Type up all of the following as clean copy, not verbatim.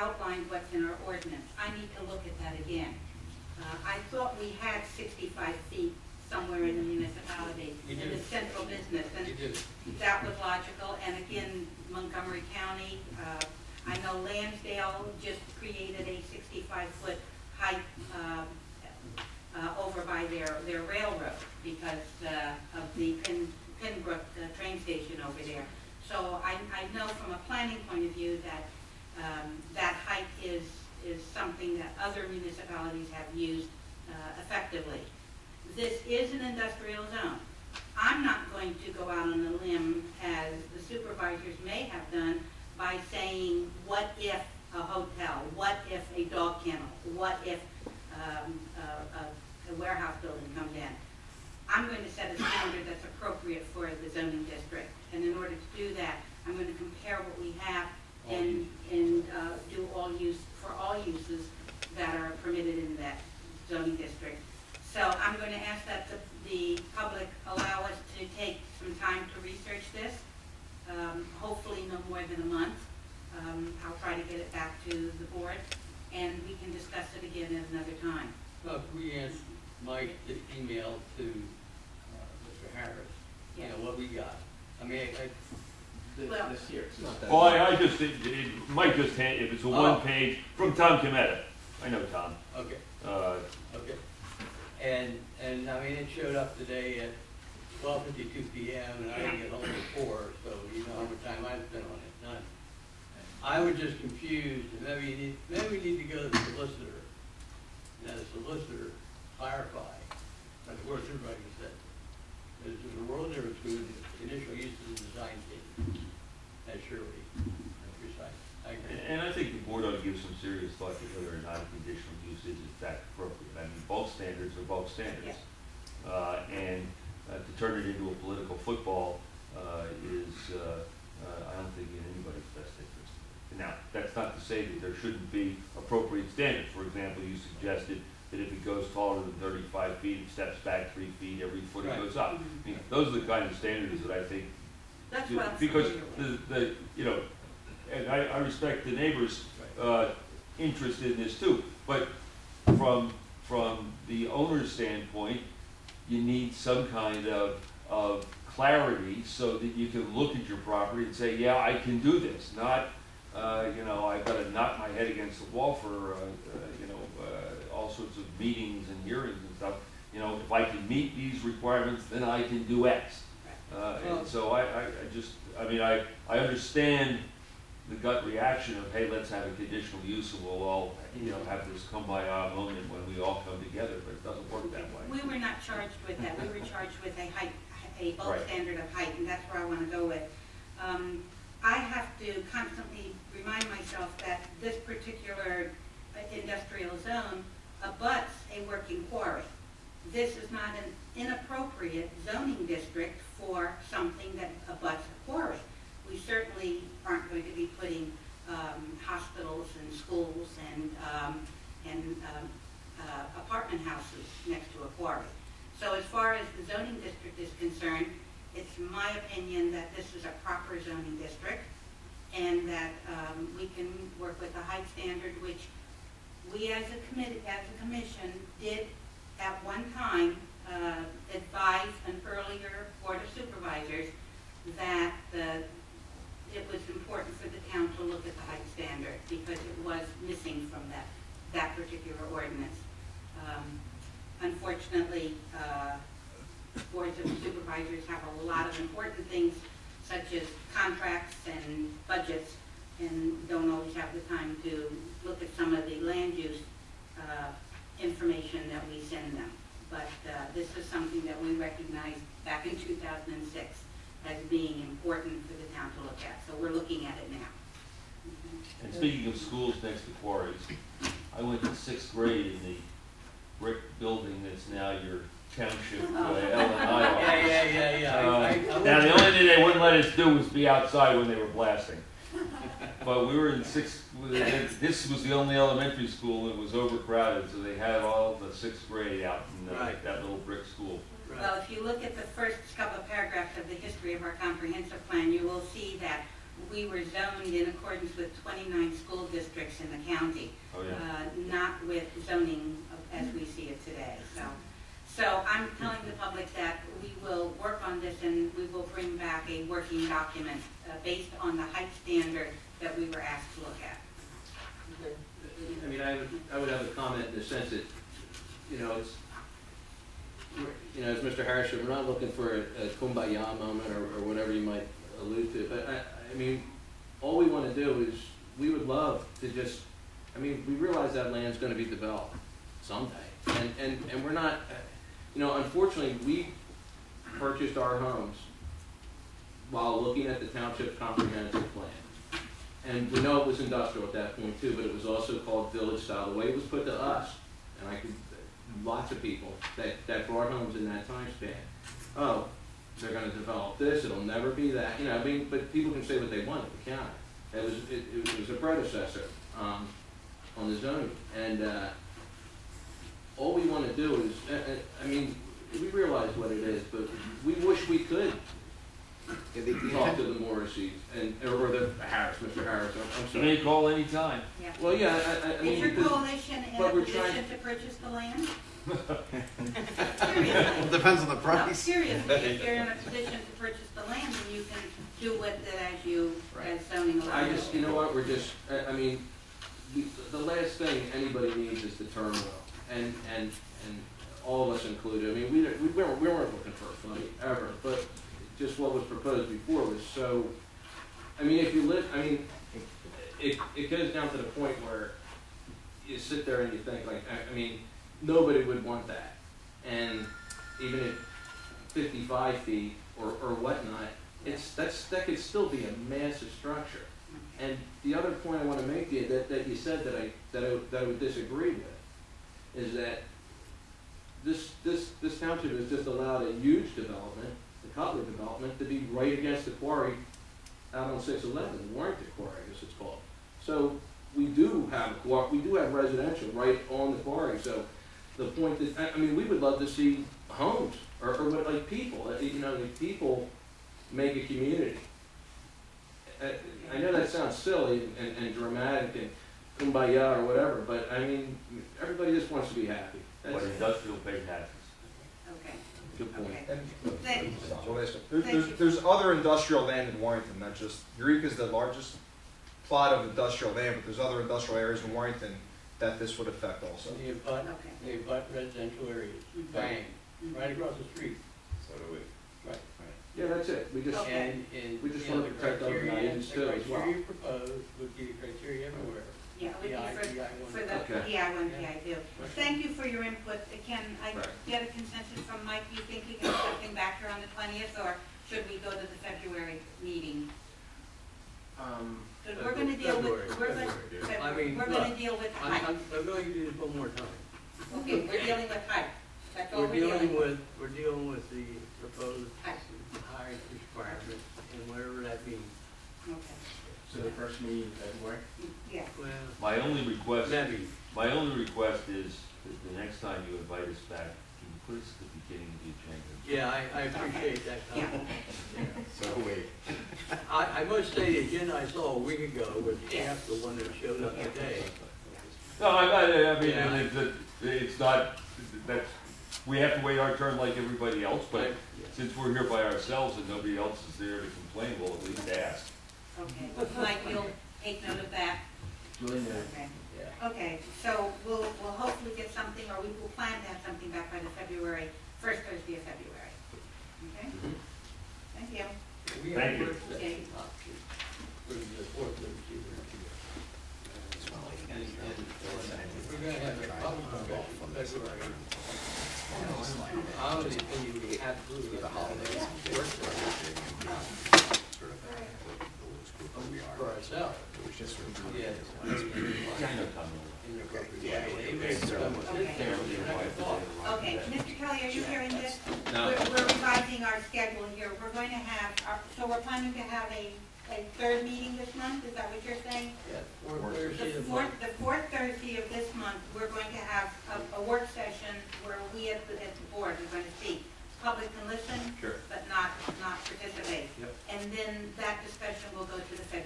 outlined what's in our ordinance. I need to look at that again. I thought we had 65 feet somewhere in the municipality, in the central business, and that was logical. And again, Montgomery County, I know Lansdale just created a 65-foot height over by their railroad because of the Pembroke train station over there. So I know from a planning point of view that that height is something that other municipalities have used effectively. This is an industrial zone. I'm not going to go out on a limb, as the supervisors may have done, by saying, what if a hotel, what if a dog kennel, what if a warehouse building comes in. I'm going to set a standard that's appropriate for the zoning district. And in order to do that, I'm going to compare what we have and do all use for all uses that are permitted in that zoning district. So I'm going to ask that the public allow us to take some time to research this. Hopefully no more than a month. I'll try to get it back to the board, and we can discuss it again at another time. Well, if we ask Mike to email to Mr. Harris, you know, what we got. I mean, this year, it's not that. Well, I just think, Mike just hand, if it's a one-page, from Tom Cometta. I know Tom. Okay. Okay. And I mean, it showed up today at 12:52 p.m. and I didn't get home at 4, so you know how much time I spent on it. None. I was just confused, and maybe we need to go to the solicitor. Now the solicitor clarify, like the board of supervisors said, there's a world difference between the initial use of the design statement. That's surely precise. I agree. And I think the board ought to give some serious thought to whether or not a conditional use is in fact appropriate. I mean, both standards are both standards. Yeah. And to turn it into a political football is, I don't think, in anybody's best interest. Now, that's not to say that there shouldn't be appropriate standards. For example, you suggested that if it goes taller than 35 feet, it steps back 3 feet every foot it goes up. I mean, those are the kind of standards that I think, that's what because the you know, and I respect the neighbors' interest in this too, but from the owner's standpoint, you need some kind of clarity so that you can look at your property and say, yeah, I can do this, not you know, I've got to knock my head against the wall for you know, all sorts of meetings and hearings and stuff. You know, if I can meet these requirements, then I can do X. And so I mean, I understand the gut reaction of, hey, let's have a conditional use and we'll all, you know, have this come by our moment when we all come together, but it doesn't work that way. We were not charged with that. We were charged with a bulk standard of height, and that's where I want to go with. I have to constantly remind myself that this particular industrial zone abuts a working quarry. This is not an inappropriate zoning district for something that abuts a quarry. We certainly aren't going to be putting hospitals and schools and apartment houses next to a quarry. So as far as the zoning district is concerned, it's my opinion that this is a proper zoning district and that we can work with the height standard, which we as a commission did at one time advise an earlier board of supervisors that it was important for the town to look at the height standard because it was missing from that particular ordinance. Unfortunately, boards of supervisors have a lot of important things such as contracts and budgets and don't always have the time to look at some of the land use information that we send them. But this is something that we recognized back in 2006 as being important for the town to look at. So we're looking at it now. And speaking of schools next to quarries, I went to 6th grade in the brick building that's now your township Yeah. Now the only thing they wouldn't let us do was be outside when they were blasting. But we were in 6th, this was the only elementary school that was overcrowded, so they had all the 6th grade out in that little brick school. Well, if you look at the first couple of paragraphs of the history of our comprehensive plan, you will see that we were zoned in accordance with 29 school districts in the county. Oh, yeah. Not with zoning as we see it today. So I'm telling the public that we will work on this and we will bring back a working document based on the height standard that we were asked to look at. I mean, I would have a comment in the sense that, as Mr. Harris said, we're not looking for a kumbaya moment or whatever you might allude to, but I mean, all we want to do is, we would love to just, we realize that land's going to be developed someday, and we're not, unfortunately, we purchased our homes while looking at the township comprehensive plan. And we know it was industrial at that point too, but it was also called village style. The way it was put to us, and lots of people that bought homes in that time span, oh, they're going to develop this, it'll never be that, but people can say what they want at the county. It was a predecessor on the zoning, and all we want to do is, we realize what it is, but we wish we could talk to the Morrisseys or the Harris, Mr. Harris. I'm You sorry. may call anytime. Yeah. Well, yeah, I mean, Is your because- coalition in a but we're position trying- to purchase the land? Well, Seriously. depends on the No, price. seriously, if you're in a position to purchase the land, then you can do with it as zoning allows. you know what, we're just, the last thing anybody needs is the turmoil, and all of us included. We weren't looking for a fight ever, but just what was proposed before was so. If you live, it goes down to the point where you sit there and you think like, nobody would want that, and even at 55 feet or whatnot, that could still be a massive structure. And the other point I want to make to you that you said that I would disagree with is that this township has just allowed a huge development, the Cutler development, to be right against the quarry out on 611, Warrington Quarry, I guess it's called. So we do have residential right on the quarry. So the point that we would love to see homes or what, like people, like people make a community. I know that sounds silly and dramatic and kumbaya or whatever, but everybody just wants to be happy. What industrial base happens. Okay, Good point. okay. And Thank you. there's other industrial land in Warrington, not just, Eureka is the largest plot of industrial land, but there's other industrial areas in Warrington that this would affect also. They abut residential areas, bang, right across the street. So do we. Right. Yeah, that's it. We just, Okay. we just want to protect our values too as well. The criteria proposed would be the criteria everywhere. Yeah, it would be for the Okay. PI1, PI2. Thank you for your input. Can I Right. get a consensus from Mike? You thinking of something back here on the 20th, or should we go to the February meeting? Because we're going to deal with, February. we're going to deal with height. I'm going to do this one more time. Okay, we're dealing with height. That's all We're we're dealing with. we're dealing with the proposed Height. height requirement and whatever that means. Okay, So the first meeting in February? yeah. Well, My only request maybe. is that the next time you invite us back, can you put us at the beginning of the agenda? Yeah, I appreciate that Yeah. comment. So wait. I must say, the agenda I saw a week ago was half the one that showed up today. No, I mean, Yeah. it's not, that, we have to wait our turn like everybody else, but since we're here by ourselves and nobody else is there to complain, we'll at least ask. Okay, Mike, you'll take note of that? Okay. Yeah. Okay, so we'll hopefully get something, or we will plan to have something back by the first Thursday of February. Okay? Thank you. We Thank you. Okay. For the fourth Thursday, we're gonna have a public discussion in February. I would think we absolutely have for ourselves. Yes. Okay, Mr. Kelly, are you hearing this? No. We're revising our schedule here. We're going to have, so we're planning to have a third meeting this month, is that what you're saying? Yeah, fourth Thursday The of the month. fourth Thursday of this month, we're going to have a work session where we at the board are going to speak. Public can listen, Sure. but not participate. Yep. And then that discussion will go to the February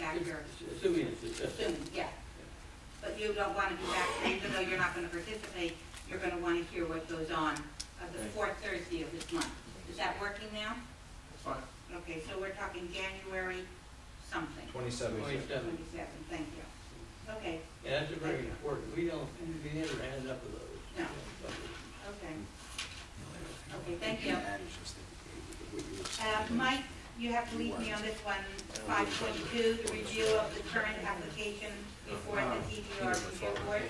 back here, Assuming it's successful. soon, yeah. But you don't want to be back, even though you're not going to participate, you're going to want to hear what goes on the fourth Thursday of this month. Is that working now? That's fine. Okay, so we're talking January something, 27. 27. 27, thank you. Okay, Yeah, that's a very important, we never had enough of those. No. okay. Okay, thank you. Mike, you have to leave me on this one, 5.2, the review of the current application before the TDR review board.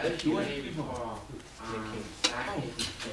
As you may recall, back in